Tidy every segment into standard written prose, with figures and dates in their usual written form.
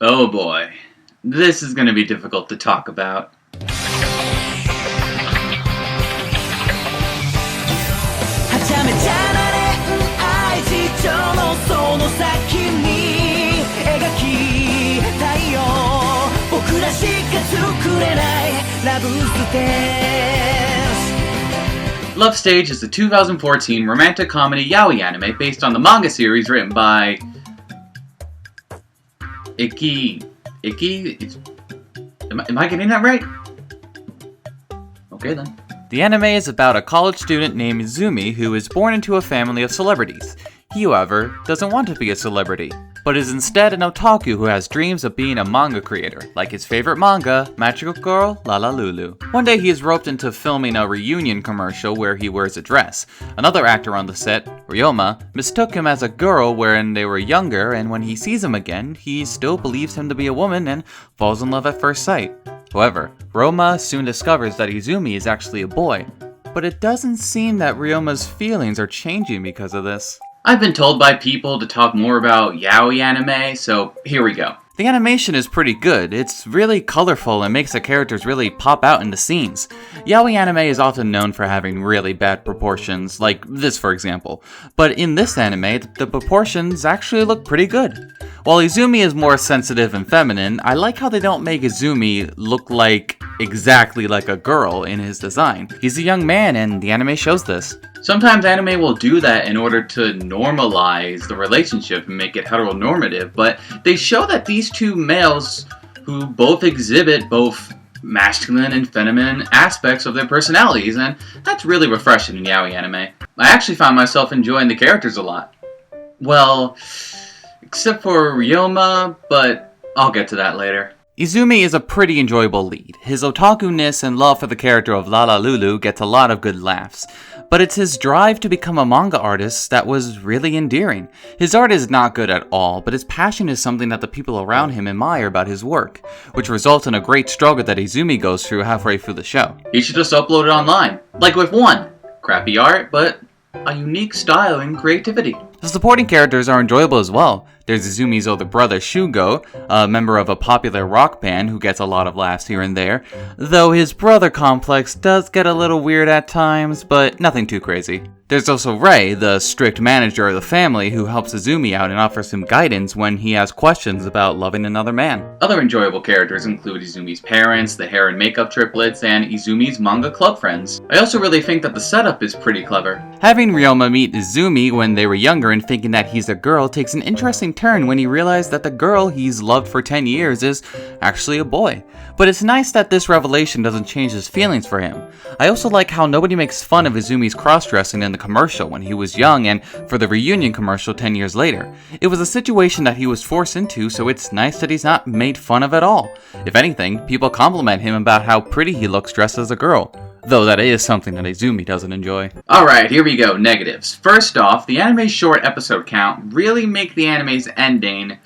Oh boy, this is gonna be difficult to talk about. はちゃめちゃな恋愛事情のその先に描きたいよ僕らしか作れないラブステージ Love Stage is a 2014 romantic comedy yaoi anime based on the manga series written by Iki. Am I getting that right? Okay then. The anime is about a college student named Izumi who is born into a family of celebrities. He, however, doesn't want to be a celebrity, but is instead an otaku who has dreams of being a manga creator, like his favorite manga, Magical Girl La La Lulu. One day he is roped into filming a reunion commercial where he wears a dress. Another actor on the set, Ryoma, mistook him as a girl when they were younger, and when he sees him again, he still believes him to be a woman and falls in love at first sight. However, Ryoma soon discovers that Izumi is actually a boy, but it doesn't seem that Ryoma's feelings are changing because of this. I've been told by people to talk more about yaoi anime, so here we go. The animation is pretty good. It's really colorful and makes the characters really pop out in the scenes. Yaoi anime is often known for having really bad proportions, like this for example. But in this anime, the proportions actually look pretty good. While Izumi is more sensitive and feminine, I like how they don't make Izumi look exactly like a girl in his design. He's a young man and the anime shows this. Sometimes anime will do that in order to normalize the relationship and make it heteronormative, but they show that these two males who both exhibit both masculine and feminine aspects of their personalities, and that's really refreshing in yaoi anime. I actually found myself enjoying the characters a lot. Well, except for Ryoma, but I'll get to that later. Izumi is a pretty enjoyable lead. His otaku-ness and love for the character of La La Lulu gets a lot of good laughs. But it's his drive to become a manga artist that was really endearing. His art is not good at all, but his passion is something that the people around him admire about his work, which results in a great struggle that Izumi goes through halfway through the show. He should just upload it online. Like with one. Crappy art, but a unique style and creativity. The supporting characters are enjoyable as well. There's Izumi's older brother Shugo, a member of a popular rock band who gets a lot of laughs here and there, though his brother complex does get a little weird at times, but nothing too crazy. There's also Rei, the strict manager of the family who helps Izumi out and offers him guidance when he has questions about loving another man. Other enjoyable characters include Izumi's parents, the hair and makeup triplets, and Izumi's manga club friends. I also really think that the setup is pretty clever. Having Ryoma meet Izumi when they were younger and thinking that he's a girl takes an interesting turn when he realizes that the girl he's loved for 10 years is actually a boy. But it's nice that this revelation doesn't change his feelings for him. I also like how nobody makes fun of Izumi's cross-dressing in the commercial when he was young and for the reunion commercial 10 years later. It was a situation that he was forced into, so it's nice that he's not made fun of at all. If anything, people compliment him about how pretty he looks dressed as a girl. Though that is something that Izumi doesn't enjoy. Alright, here we go, negatives. First off, the anime's short episode count really make the anime's ending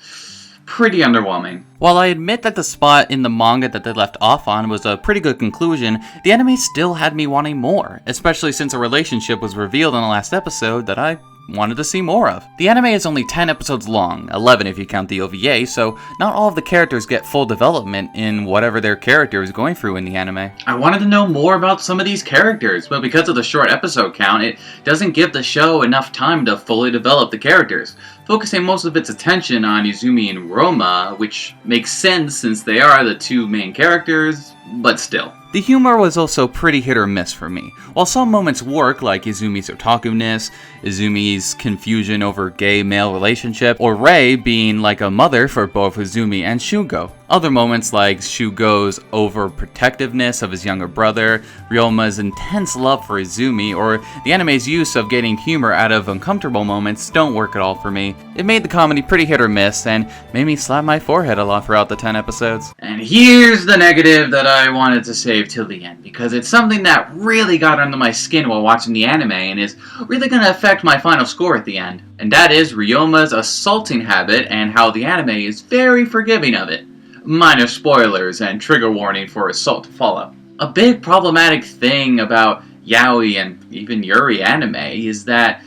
pretty underwhelming. While I admit that the spot in the manga that they left off on was a pretty good conclusion, the anime still had me wanting more, especially since a relationship was revealed in the last episode that I wanted to see more of. The anime is only 10 episodes long, 11 if you count the OVA, so not all of the characters get full development in whatever their character is going through in the anime. I wanted to know more about some of these characters, but because of the short episode count, it doesn't give the show enough time to fully develop the characters, focusing most of its attention on Izumi and Roma, which makes sense since they are the two main characters, but still. The humor was also pretty hit or miss for me. While some moments work, like Izumi's otaku-ness, Izumi's confusion over gay-male relationship, or Rei being like a mother for both Izumi and Shugo. Other moments like Shugo's overprotectiveness of his younger brother, Ryoma's intense love for Izumi, or the anime's use of getting humor out of uncomfortable moments don't work at all for me. It made the comedy pretty hit or miss, and made me slap my forehead a lot throughout the 10 episodes. And here's the negative that I wanted to save till the end, because it's something that really got under my skin while watching the anime and is really going to affect my final score at the end. And that is Ryoma's assaulting habit and how the anime is very forgiving of it. Minor spoilers and trigger warning for assault to follow. A big problematic thing about yaoi and even yuri anime is that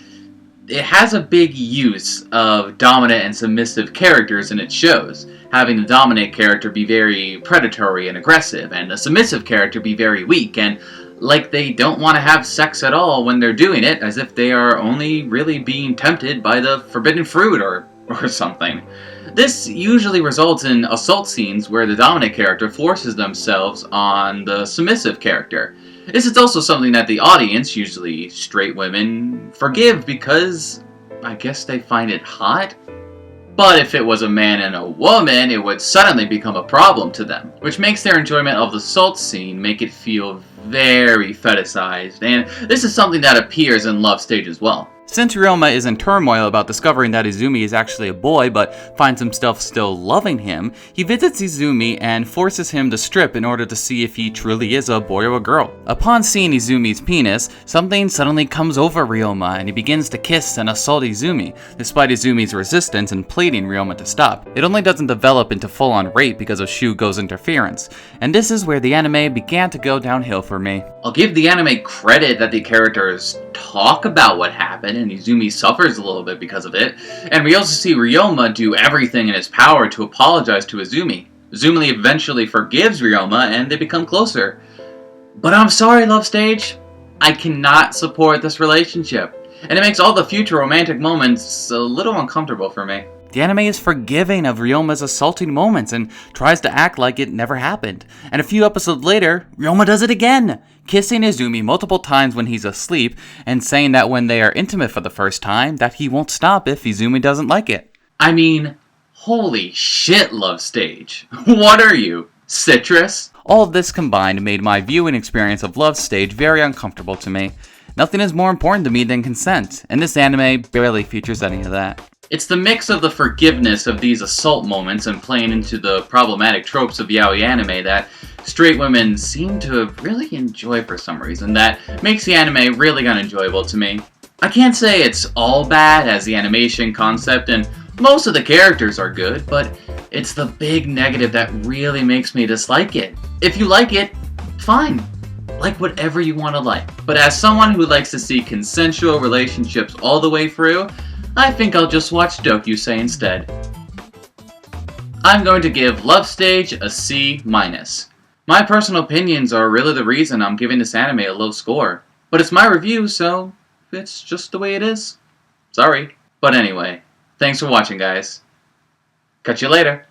it has a big use of dominant and submissive characters in its shows, having the dominant character be very predatory and aggressive, and the submissive character be very weak and like they don't want to have sex at all when they're doing it, as if they are only really being tempted by the forbidden fruit or something. This usually results in assault scenes where the dominant character forces themselves on the submissive character. This is also something that the audience, usually straight women, forgive because I guess they find it hot. But if it was a man and a woman, it would suddenly become a problem to them, which makes their enjoyment of the assault scene make it feel very fetishized, and this is something that appears in Love Stage as well. Since Ryoma is in turmoil about discovering that Izumi is actually a boy but finds himself still loving him, he visits Izumi and forces him to strip in order to see if he truly is a boy or a girl. Upon seeing Izumi's penis, something suddenly comes over Ryoma and he begins to kiss and assault Izumi, despite Izumi's resistance and pleading Ryoma to stop. It only doesn't develop into full-on rape because of Shugo's interference, and this is where the anime began to go downhill for me. I'll give the anime credit that the characters talk about what happened, and Izumi suffers a little bit because of it, and we also see Ryoma do everything in his power to apologize to Izumi. Izumi eventually forgives Ryoma, and they become closer. But I'm sorry, Love Stage, I cannot support this relationship, and it makes all the future romantic moments a little uncomfortable for me. The anime is forgiving of Ryoma's assaulting moments and tries to act like it never happened. And a few episodes later, Ryoma does it again, kissing Izumi multiple times when he's asleep and saying that when they are intimate for the first time, that he won't stop if Izumi doesn't like it. I mean, holy shit, Love Stage. What are you, citrus? All of this combined made my viewing experience of Love Stage very uncomfortable to me. Nothing is more important to me than consent, and this anime barely features any of that. It's the mix of the forgiveness of these assault moments and playing into the problematic tropes of yaoi anime that straight women seem to really enjoy for some reason that makes the anime really unenjoyable to me. I can't say it's all bad as the animation concept and most of the characters are good, but it's the big negative that really makes me dislike it. If you like it, fine. Like whatever you want to like. But as someone who likes to see consensual relationships all the way through, I think I'll just watch Dokusei instead. I'm going to give Love Stage a C-. My personal opinions are really the reason I'm giving this anime a low score. But it's my review, so it's just the way it is. Sorry. But anyway, thanks for watching, guys. Catch you later.